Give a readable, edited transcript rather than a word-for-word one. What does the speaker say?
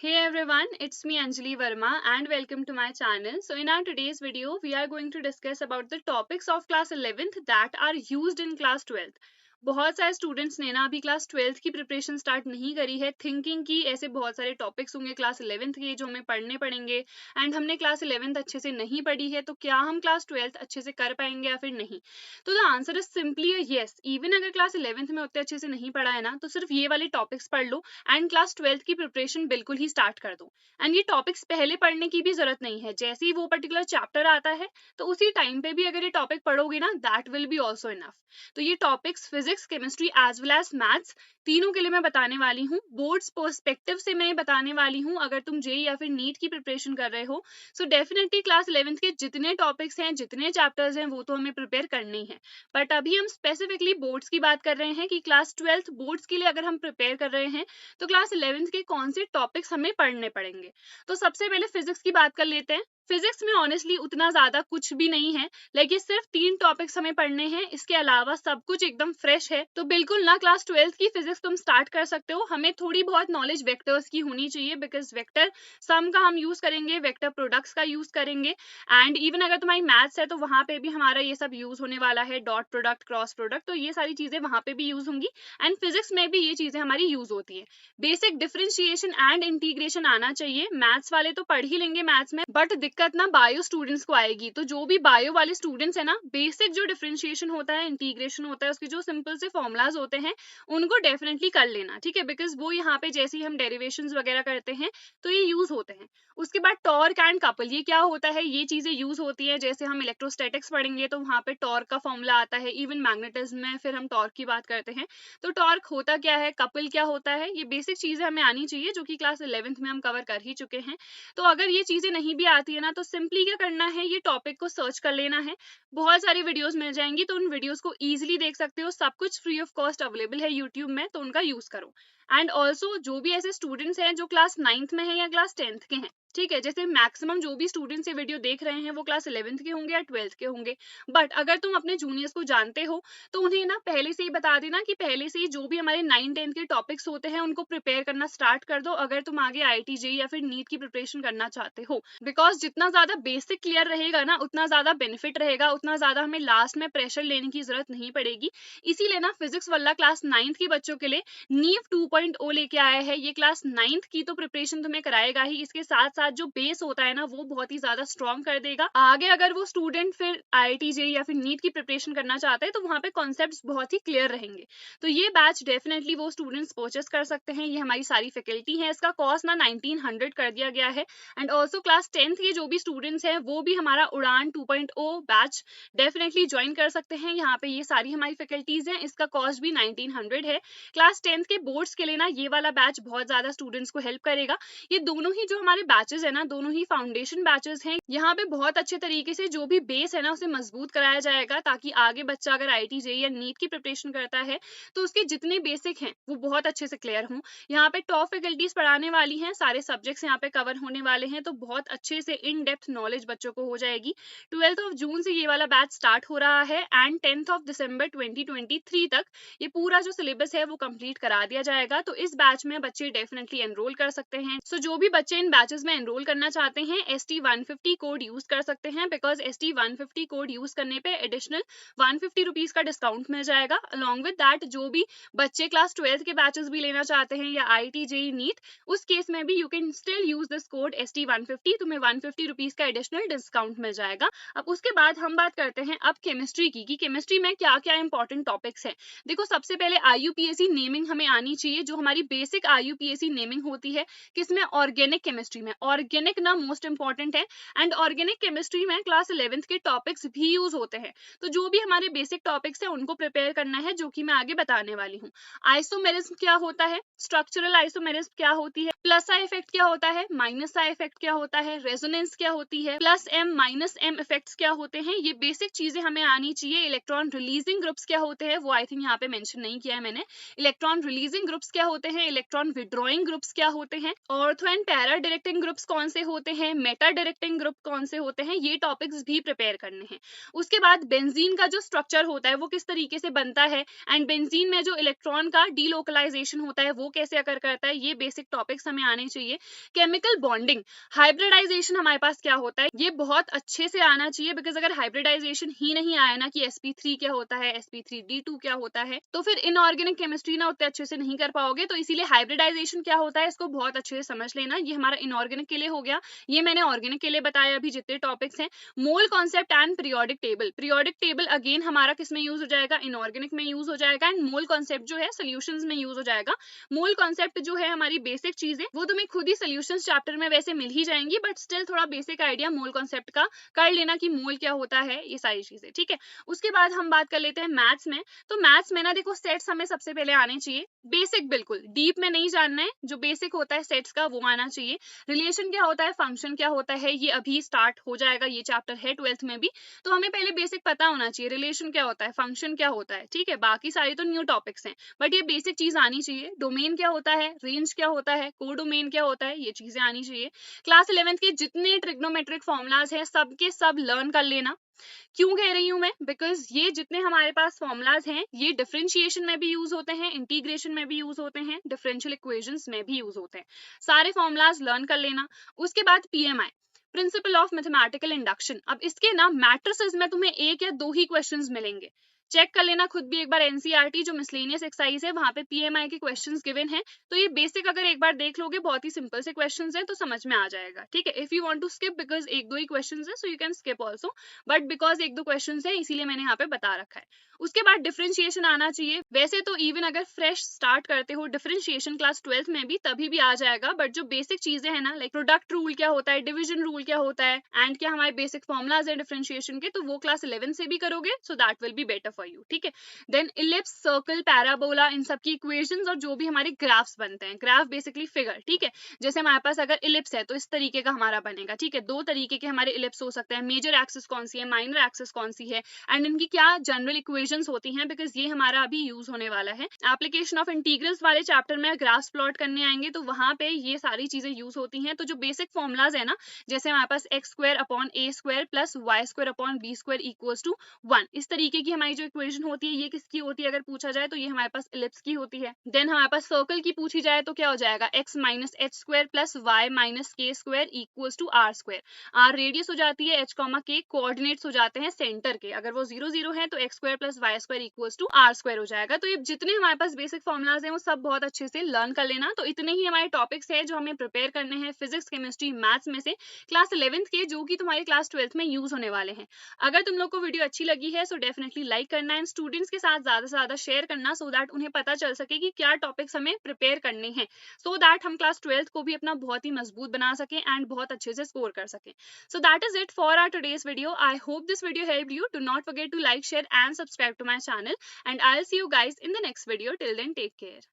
Hey everyone, it's me Anjali Verma and welcome to my channel. So in our today's video, we are going to discuss about the topics of class 11th that are used in class 12th. बहुत सारे students ने ना अभी class 12th की preparation start नहीं करी है, thinking कि ऐसे बहुत सारे टॉपिक्स होंगे क्लास 11th के जो हमें पढ़ने पड़ेंगे एंड हमने क्लास 11th अच्छे से नहीं पढ़ी है, तो क्या हम क्लास 12th अच्छे से कर पाएंगे या फिर नहीं। तो the answer is simply yes. Even अगर क्लास 11th में उतने अच्छे से नहीं पढ़ा है ना, तो सिर्फ ये वाले टॉपिक्स पढ़ लो एंड क्लास 12th की प्रिपरेशन बिल्कुल ही स्टार्ट कर दो। एंड ये टॉपिक्स पहले पढ़ने की भी जरूरत नहीं है, जैसे ही वो पर्टिकुलर चैप्टर आता है तो उसी टाइम पे भी अगर ये टॉपिक पढ़ोगे ना, that will be also enough. तो ये topics physics, chemistry as well as maths तीनों के लिए मैं बताने वाली हूँ। बोर्ड्स पर्सपेक्टिव से मैं बताने वाली हूँ। अगर तुम जेई या फिर नीट की प्रिपरेशन कर रहे हो, सो डेफिनेटली क्लास 11th के जितने टॉपिक्स हैं, जितने चैप्टर्स हैं, वो तो हमें प्रिपेयर करने ही है। बट अभी हम स्पेसिफिकली बोर्ड्स की बात कर रहे हैं कि क्लास 12th बोर्ड्स के लिए अगर हम प्रिपेयर कर रहे हैं तो क्लास 11th के कौन से टॉपिक्स हमें पढ़ने पड़ेंगे। तो सबसे पहले फिजिक्स की बात कर लेते हैं। फिजिक्स में ऑनेस्टली उतना ज्यादा कुछ भी नहीं है, लेकिन सिर्फ 3 टॉपिक्स हमें पढ़ने हैं, इसके अलावा सब कुछ एकदम फ्रेश है। तो बिल्कुल ना क्लास 12th की फिजिक्स तुम स्टार्ट कर सकते हो। हमें थोड़ी बहुत नॉलेज वेक्टर्स की होनी चाहिए, बिकॉज वेक्टर सम का हम यूज करेंगे, वेक्टर प्रोडक्ट्स का यूज करेंगे एंड इवन अगर तुम्हारी मैथ्स है तो वहां पे भी हमारा ये सब यूज होने वाला है, डॉट प्रोडक्ट, क्रॉस प्रोडक्ट, तो ये सारी चीजें वहां पे भी यूज होंगी एंड फिजिक्स में भी ये चीजें हमारी यूज होती है। बेसिक डिफरेंशिएशन एंड इंटीग्रेशन आना चाहिए। मैथ्स वाले तो पढ़ ही लेंगे मैथ्स में, बट दिक्कत ना बायो स्टूडेंट्स को आएगी। तो जो भी बायो वाले स्टूडेंट्स है ना, बेसिक जो डिफरेंशिएशन होता है, इंटीग्रेशन होता है, उसके जो सिंपल से फॉर्मुलाज होते हैं उनको डेफिनेटली कर लेना, ठीक है, बिकॉज वो यहाँ पे जैसे ही हम डेरिवेशंस वगैरह करते हैं तो ये यूज होते हैं। उसके बाद टॉर्क एंड कपल, ये क्या होता है, ये चीजें यूज होती है। जैसे हम इलेक्ट्रोस्टैटिक्स पढ़ेंगे तो वहां पे टॉर्क का फॉर्मूला आता है, इवन मैग्नेटिज्म में फिर हम टॉर्क की बात करते हैं तो टॉर्क होता क्या है, कपल क्या होता है, ये बेसिक चीजें हमें आनी चाहिए जो कि क्लास 11th में हम कवर कर ही चुके हैं। तो अगर ये चीजें नहीं भी आती है ना, तो सिंपली क्या करना है, ये टॉपिक को सर्च कर लेना है। बहुत सारी वीडियोस मिल जाएंगी, तो उन वीडियोस को इजीली देख सकते हो। सब कुछ फ्री ऑफ कॉस्ट अवेलेबल है यूट्यूब में, तो उनका यूज करो। एंड ऑल्सो जो भी ऐसे स्टूडेंट्स हैं जो क्लास 9th में है या क्लास 10th के हैं, ठीक है, जैसे मैक्सिमम जो भी स्टूडेंट्स ये वीडियो देख रहे हैं वो क्लास 11th के होंगे या 12th के होंगे। बट अगर तुम अपने जूनियर्स को जानते हो तो उन्हें ना पहले से ही बता देना कि पहले से ही जो भी हमारे 9-10 के टॉपिक्स होते हैं उनको प्रिपेयर करना स्टार्ट कर दो, अगर तुम आगे आईआईटी जेईई या फिर नीट की प्रिपरेशन करना चाहते हो। बिकॉज जितना ज्यादा बेसिक क्लियर रहेगा ना, उतना ज्यादा बेनिफिट रहेगा, उतना ज्यादा हमें लास्ट में प्रेशर लेने की जरूरत नहीं पड़ेगी। इसीलिए ना फिजिक्स वाला क्लास 9th के बच्चों के लिए नीव 2.0 लेके आया है। ये क्लास 9th की तो प्रिपरेशन तुम्हें कराएगा ही, इसके साथ साथ जो बेस होता है ना, वो बहुत ही ज्यादा स्ट्रॉन्ग कर देगा। आगे अगर वो स्टूडेंट फिर आईआईटी जेईई या फिर नीट की प्रिपरेशन करना चाहते हैं तो वहां पे कॉन्सेप्ट्स बहुत ही क्लियर रहेंगे। तो ये बैच डेफिनेटली वो स्टूडेंट्स परचेस कर सकते हैं। ये हमारी सारी फैकल्टी है। इसका कॉस्ट ना 1900 कर दिया गया है। एंड ऑल्सो क्लास 10th के जो भी स्टूडेंट्स हैं वो भी हमारा उड़ान 2.0 बैच डेफिनेटली ज्वाइन कर सकते हैं। यहाँ पे ये सारी हमारी फैकल्टीज हैं। इसका कॉस्ट भी 1900 है। क्लास 10th के बोर्ड्स के लिए ना ये वाला बैच बहुत ज्यादा स्टूडेंट्स को हेल्प करेगा। ये दोनों ही जो हमारे बैचेस है ना, दोनों ही फाउंडेशन बैचेस हैं। यहाँ पे बहुत अच्छे तरीके से जो भी बेस है ना उसे मजबूत कराया जाएगा, ताकि आगे बच्चा अगर आईआईटी जेईई या नीट की प्रिपरेशन करता है तो उसके जितने बेसिक हैं वो बहुत अच्छे से क्लियर हों। यहाँ पे टॉप फैकल्टीज पढ़ाने वाली हैं, सारे सब्जेक्ट्स यहाँ पे कवर होने वाले हैं, तो बहुत अच्छे से इन डेप्थ नॉलेज बच्चों को हो जाएगी। 12th ऑफ जून से ये वाला बैच स्टार्ट हो रहा है एंड 10th ऑफ दिसंबर 2023 तक ये पूरा जो सिलेबस है वो कंप्लीट करा दिया जाएगा। तो इस बैच में बच्चे डेफिनेटली एनरोल कर सकते हैं। सो जो भी बच्चे इन बैचेस में एनरोल करना चाहते हैं ST150 कोड यूज कर सकते हैं, बिकॉज ST150 कोड यूज करने पे एडिशनल 150 रुपीज का डिस्काउंट मिल जाएगा। अलॉन्ग विद दैट जो भी बच्चे क्लास 12th के बैचेस भी लेना चाहते हैं या आईआईटी जेईई नीट, उस केस में भी you can still use this code ST150, तुम्हें 150 रुपीज का एडिशनल डिस्काउंट मिल जाएगा। अब उसके बाद हम बात करते हैं अब केमिस्ट्री की, कि केमिस्ट्री में क्या क्या इंपॉर्टेंट टॉपिक्स हैं। देखो, सबसे पहले IUPAC नेमिंग हमें आनी चाहिए, जो हमारी बेसिक IUPAC नेमिंग होती है। किसमें? ऑर्गेनिक केमिस्ट्री में। ऑर्गेनिक ना मोस्ट इंपॉर्टेंट है एंड ऑर्गेनिक केमिस्ट्री में क्लास 11th के टॉपिक्स भी यूज होते हैं। तो जो भी हमारे बेसिक टॉपिक्स है उनको प्रिपेयर करना है, जो कि मैं आगे बताने वाली हूँ। आइसोमेरिज्म क्या होता है, स्ट्रक्चरल आइसोमेरिज्म क्या होती है, प्लस आई इफेक्ट क्या होता है, माइनस आई इफेक्ट क्या होता है, रेजोनेंस क्या होती है, plus M minus M effects क्या होते हैं, ये बेसिक चीजें हमें आनी चाहिए। इलेक्ट्रॉन रिलीजिंग ग्रुप्स क्या होते हैं, वो आई थिंक यहाँ पे मेंशन नहीं किया है मैंने। इलेक्ट्रॉन रिलीजिंग ग्रुप्स क्या होते हैं, इलेक्ट्रॉन विड्रॉइंग ग्रुप्स क्या होते हैं, ortho and para directing groups कौन से होते हैं, मेटा डायरेक्टिंग ग्रुप कौन से होते हैं, ये टॉपिक्स भी प्रिपेयर करने हैं। उसके बाद बेंजीन का जो स्ट्रक्चर होता है वो किस तरीके से बनता है, एंड बेंजीन में जो इलेक्ट्रॉन का डीलोकलाइजेशन होता है वो कैसे अकर करता है, ये बेसिक टॉपिक्स हमें आने चाहिए। केमिकल बॉन्डिंग, हाइब्रिडाइजेशन हमारे पास क्या होता है, ये बहुत अच्छे से आना चाहिए, बिकॉज अगर हाइब्रिडाइजेशन ही नहीं आया ना कि sp3 क्या होता है, sp3d2 क्या होता है, तो फिर इनऑर्गेनिक केमिस्ट्री ना उतने अच्छे से नहीं कर पाओगे। तो इसीलिए हाइब्रिडाइजेशन क्या होता है इसको बहुत अच्छे से समझ लेना। ये हमारा इनऑर्गेनिक के लिए हो गया, ये मैंने ऑर्गेनिक के लिए बताया अभी जितने टॉपिक्स हैं। Mole concept and periodic table, periodic table again हमारा किस में यूज हो जाएगा, इनऑर्गेनिक में यूज हो जाएगा, एंड मोल कॉन्सेप्ट जो है सोल्यूशंस में यूज हो जाएगा। मोल कॉन्सेप्ट जो है हमारी बेसिक चीज है, वो तुम्हें खुद ही सोल्यूशंस चैप्टर में वैसे मिल ही जाएंगी, बट स्टिल थोड़ा बेसिक आइडिया मोल कॉन्सेप्ट का कर लेना कि मोल क्या होता है, ये सारी चीजें, ठीक है। उसके बाद हम बात कर लेते हैं मैथ्स में। तो मैथ्स में ना देखो सेट्स हमें सबसे पहले आने चाहिए, बेसिक, बिल्कुल डीप में नहीं जानना है, जो बेसिक होता है सेट्स का वो आना चाहिए। रिलेशन क्या होता है, फंक्शन क्या होता है, ये अभी स्टार्ट हो जाएगा, ये चैप्टर है 12th में भी, तो हमें पहले बेसिक पता होना चाहिए, रिलेशन क्या होता है, फंक्शन क्या होता है, ठीक है। बाकी सारी तो न्यू टॉपिक्स हैं, बट ये बेसिक चीज आनी चाहिए। डोमेन क्या होता है, रेंज क्या होता है, कोडोमेन क्या होता है, ये चीजें आनी चाहिए। क्लास 11th के जितने ट्रिग्नोमेट्रिक फॉर्मूलाज हैं सबके सब लर्न कर लेना। क्यों कह रही हूं मैं, बिकॉज ये जितने हमारे पास फॉर्मूलाज हैं ये डिफरेंशिएशन में भी यूज होते हैं, इंटीग्रेशन में भी यूज होते हैं, डिफरेंशियल इक्वेशंस में भी यूज होते हैं, सारे फॉर्मूलाज लर्न कर लेना। उसके बाद PMI, principle of mathematical induction. अब इसके ना मैट्रिसेस में तुम्हें एक या दो ही क्वेश्चंस मिलेंगे, चेक कर लेना खुद भी एक बार एनसीईआरटी जो मिसलेनियस एक्सरसाइज है वहां पे पीएमआई के क्वेश्चंस गिवन है, तो ये बेसिक अगर एक बार देख लोगे बहुत ही सिंपल से क्वेश्चंस हैं तो समझ में आ जाएगा, ठीक है। If you want to skip because एक दो ही क्वेश्चंस है so you can skip also, but because एक दो क्वेश्चंस है इसीलिए मैंने यहाँ पे बता रखा है। उसके बाद डिफरेंशिएशन आना चाहिए। वैसे तो इवन अगर फ्रेश स्टार्ट करते हो डिफरेंशिएशन क्लास 12th में भी तभी भी आ जाएगा, बट जो बेसिक चीजें हैं ना लाइक प्रोडक्ट रूल क्या होता है, डिवीजन रूल क्या होता है, एंड क्या हमारे बेसिक फॉर्मुलाज है डिफरेंशिएशन के, तो वो क्लास 11 से भी करोगे so that will be better for you, ठीक है। देन इलिप्स, सर्कल, पैराबोला, इन सब की इक्वेशंस और जो भी हमारे ग्राफ्स बनते हैं, ग्राफ बेसिकली फिगर, ठीक है। जैसे हमारे पास अगर इलिप्स है तो इस तरीके का हमारा बनेगा, ठीक है। दो तरीके के हमारे इलिप्स हो सकते हैं, मेजर एक्सिस कौन सी है, माइनर एक्सिस कौन सी है, एंड इनकी क्या जनरल इक्वेशंस होती हैं, बिकॉज ये हमारा अभी यूज होने वाला है। एप्लीकेशन ऑफ इंटीग्रल्स वाले चैप्टर में ग्राफ्स प्लॉट करने आएंगे तो वहां पे ये सारी चीजें यूज होती हैं। तो जो बेसिक फॉर्मुलाज है ना, जैसे हमारे पास X square upon A square plus Y square upon B square equals to 1, इस तरीके की हमारी जो इक्वेशन होती है ये किसकी होती है अगर पूछा जाए तो ये हमारे पास इलिप्स की होती है। देन हमारे पास सर्कल की पूछी जाए तो क्या हो जाएगा, x minus H square plus Y minus K square equals to R square. R radius हो जाती है, h कॉमा के कोऑर्डिनेट्स हो जाते हैं सेंटर के, अगर वो 0 0 है तो x square plus Y square equals to R square हो जाएगा। तो ये जितने हमारे पास बेसिक फॉर्मुलाज हैं वो सब बहुत अच्छे से लर्न कर लेना। तो इतने ही हमारे टॉपिक्स हैं जो हमें प्रिपेयर करने हैं फिजिक्स, केमिस्ट्री, मैथ्स में से क्लास 11th के, जो कि तुम्हारे क्लास 12th में यूज होने वाले हैं। अगर तुम लोग को वीडियो अच्छी लगी है सो डेफिनेटली लाइक करना एंड स्टूडेंट्स के साथ ज्यादा से ज्यादा शेयर करना, सो दैट उन्हें पता चल सके कि क्या टॉपिक्स हमें प्रिपेयर करने हैं, सो दैट हम क्लास 12th को भी अपना बहुत ही मजबूत बना सकें एंड बहुत अच्छे से स्कोर कर सकें। So that is it for our today's video. I hope this video helped you. Do not forget to like, share and subscribe to my channel, and I'll see you guys in the next video. Till then, take care.